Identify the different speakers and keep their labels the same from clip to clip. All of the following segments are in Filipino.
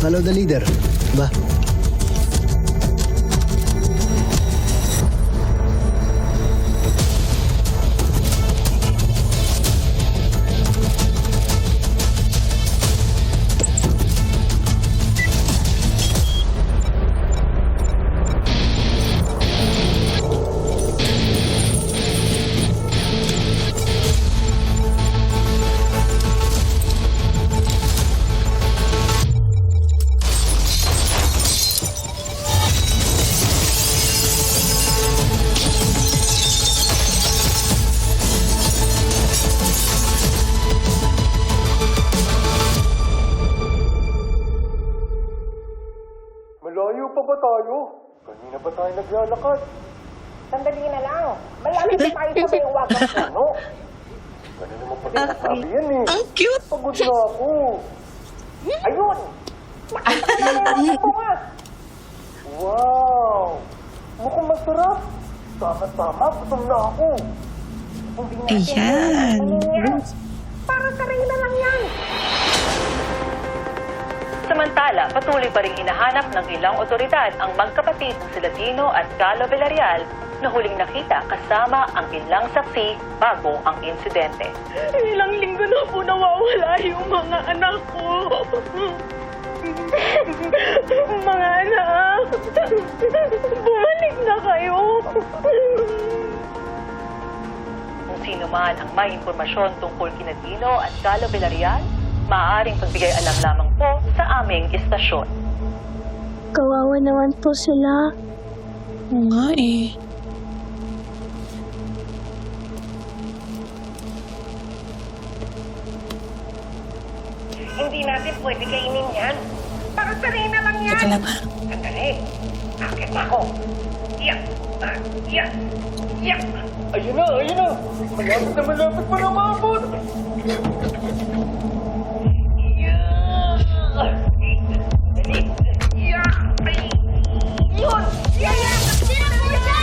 Speaker 1: Follow the leader. Ba?
Speaker 2: Malayo pa ba tayo? Kanina pa tayo naglalakad.
Speaker 3: Sandali na lang. Malapit na tayo sa may uwagang puno.
Speaker 2: Ganun naman pala sabi yan eh.
Speaker 4: Ang cute!
Speaker 2: Pagod na ako.
Speaker 3: Ayun! Nakakita ko nga.
Speaker 2: Wow! Mukhang masarap. Tama-tama, gutom na ako.
Speaker 3: Hindi natin
Speaker 4: Ayan.
Speaker 3: yan. Para sa Reyna lang yan.
Speaker 5: Samantala, patuloy pa rin hinahanap ng ilang otoridad ang magkapatid na sila Dino at Galo Villarreal na huling nakita kasama ang ilang saksi bago ang insidente.
Speaker 6: Ilang linggo na po nawawala yung mga anak ko. Mga anak, bumalik na kayo.
Speaker 5: Kung sino man ang may impormasyon tungkol kina Dino at Galo Villarreal, maaaring pagbigay alam lamang po sa aming istasyon.
Speaker 7: Kawawa naman po sila.
Speaker 4: Oo nga eh.
Speaker 3: Hindi natin pwede kainin yan. Para sa Reyna lang yan.
Speaker 4: Teka lang ha.
Speaker 3: Sandali. Akit na ako. Iyak. Iyak. Iyak.
Speaker 2: Ayun na, ayun na. Malapit pa na maabot.
Speaker 3: Yun! Yaya! Sino po siya?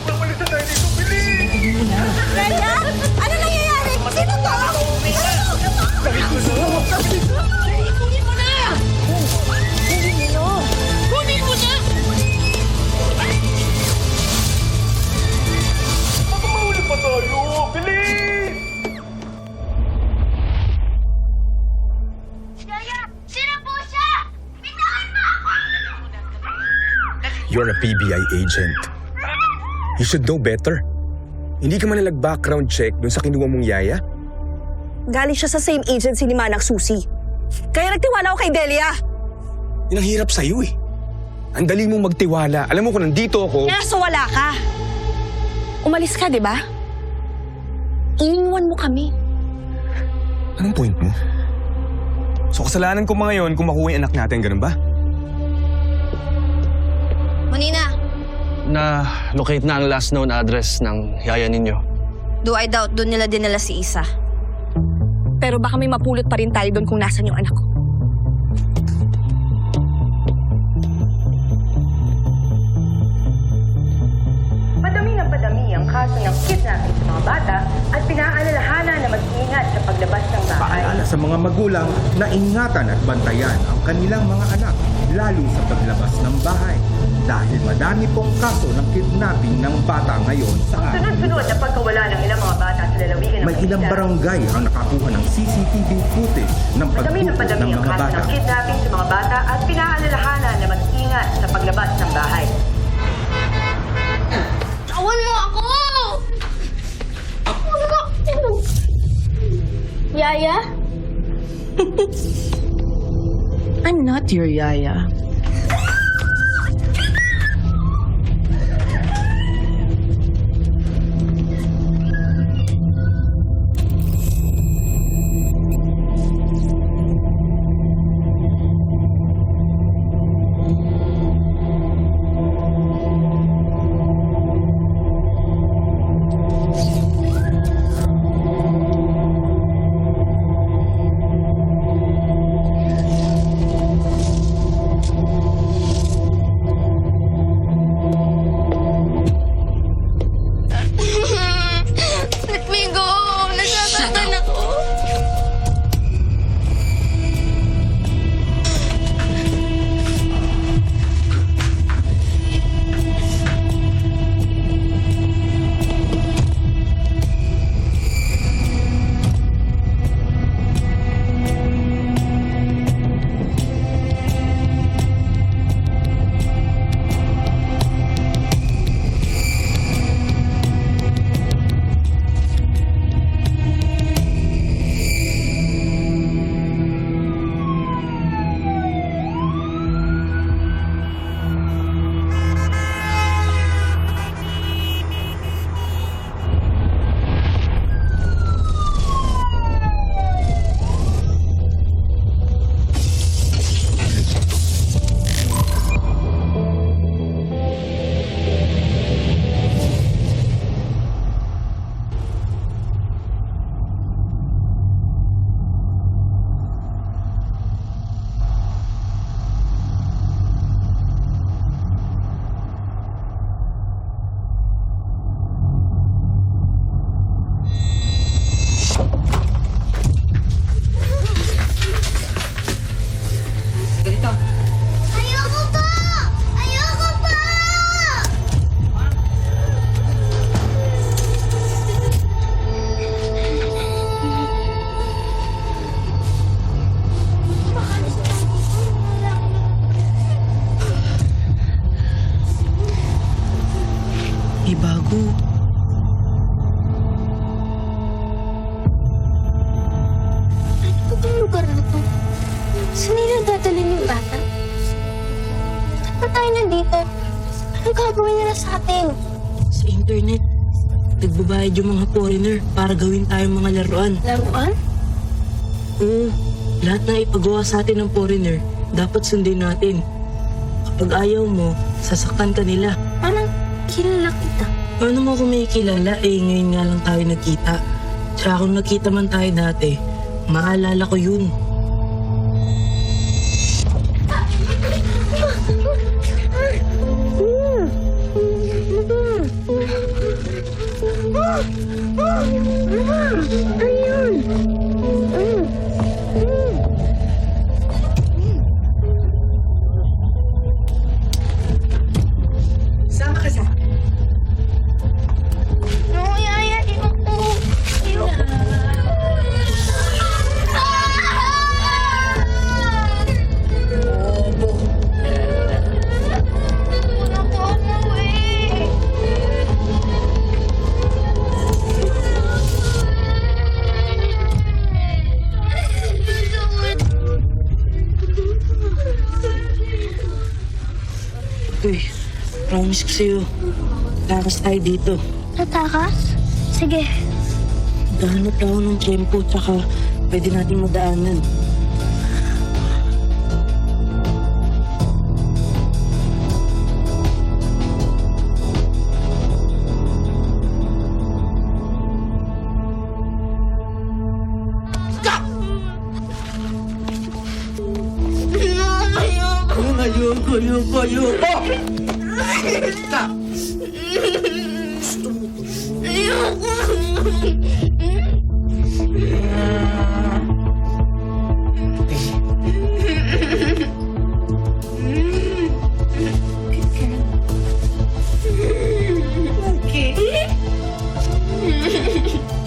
Speaker 2: Pagpalitan tayo dito, bilis!
Speaker 7: Raya? Ano nangyayari? Sino to? Kunin mo na! Kunin mo na!
Speaker 2: Baka mahuli pa tayo! Bilis!
Speaker 7: Raya! Sino po siya? Bitakin mo ako!
Speaker 8: You're a PBI agent. You should know better. Hindi ka man nag-background check dun sa kinuha mong yaya?
Speaker 9: Galing siya sa same agency ni Manang Susi. Kaya nagtiwala ako kay Delia.
Speaker 8: Yun ang hirap sa'yo eh. Ang dali mong magtiwala. Alam mo kung nandito ako...
Speaker 9: Kaya so wala ka. Umalis ka, di ba? Iniwan mo kami.
Speaker 8: Anong point mo? So kasalanan ko mga ngayon kung makuha yung anak natin, ganun ba?
Speaker 10: Manina,
Speaker 11: Na-locate na ang last known address ng yaya ninyo.
Speaker 10: do I doubt doon nila dinala si Isa.
Speaker 9: Pero baka may mapulot pa rin tayo doon kung nasan yung anak ko.
Speaker 5: Padami ng padami ang kaso ng kidnapping sa mga bata at pinaalalahanan na mag-ingat sa paglabas ng bahay.
Speaker 12: Paalala sa mga magulang na ingatan at bantayan ang kanilang mga anak, lalo sa paglabas ng bahay. Dahil madami pong kaso ng kidnapping ng bata ngayon sa ating
Speaker 5: Sunod-sunod na pagkawala ng ilang mga bata sa lalawigan ng
Speaker 12: May ilang
Speaker 5: Manila.
Speaker 12: barangay ang nakakuha ng CCTV footage ng
Speaker 5: Padami ng
Speaker 12: pagtutok
Speaker 5: padami
Speaker 12: ng
Speaker 5: ang
Speaker 12: mga
Speaker 5: kaso
Speaker 12: bata.
Speaker 5: ng kidnapping sa mga bata at pinaalalahanan na mag-ingat sa paglabas ng bahay.
Speaker 7: Tawan mo ako! Yaya?
Speaker 4: I'm not your yaya.
Speaker 7: dito. Anong gagawin nila sa atin?
Speaker 4: Sa internet, nagbabayad yung mga foreigner para gawin tayong mga laruan.
Speaker 7: Laruan?
Speaker 4: Oo, lahat na ipagawa sa atin ng foreigner, dapat sundin natin. Kapag ayaw mo, sasaktan ka nila.
Speaker 7: Parang kilala kita.
Speaker 4: Paano mo kung may kilala, ngayon nga lang tayo nagkita. Tsaka kung nagkita man tayo dati, maalala ko yun.
Speaker 9: Sama ka sa
Speaker 7: No, Yaya, ayoko. Ayoko. Wala ko umuwi.
Speaker 4: Uy, promise ko sa'yo, takas tayo dito.
Speaker 7: Tatakas? Sige.
Speaker 4: Dahanap ako ng tempo, tsaka pwede natin madaanan.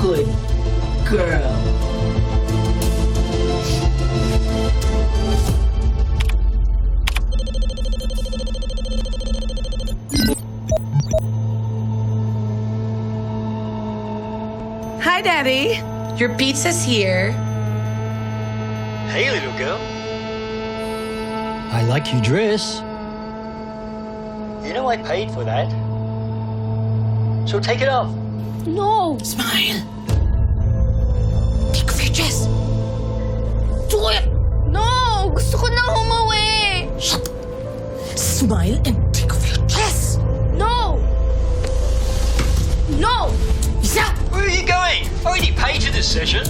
Speaker 4: Good girl.
Speaker 1: Hi, Daddy. Your pizza's here.
Speaker 13: Hey, little girl. I like your dress. You know I paid for that. So take it off.
Speaker 7: No.
Speaker 1: Smile. Take off your dress.
Speaker 7: Do it. No. Gusto ko nang umuwi.
Speaker 1: Shut up. Smile and take off your dress.
Speaker 7: No. No.
Speaker 1: Isa.
Speaker 13: Where are you going? I already paid you this session.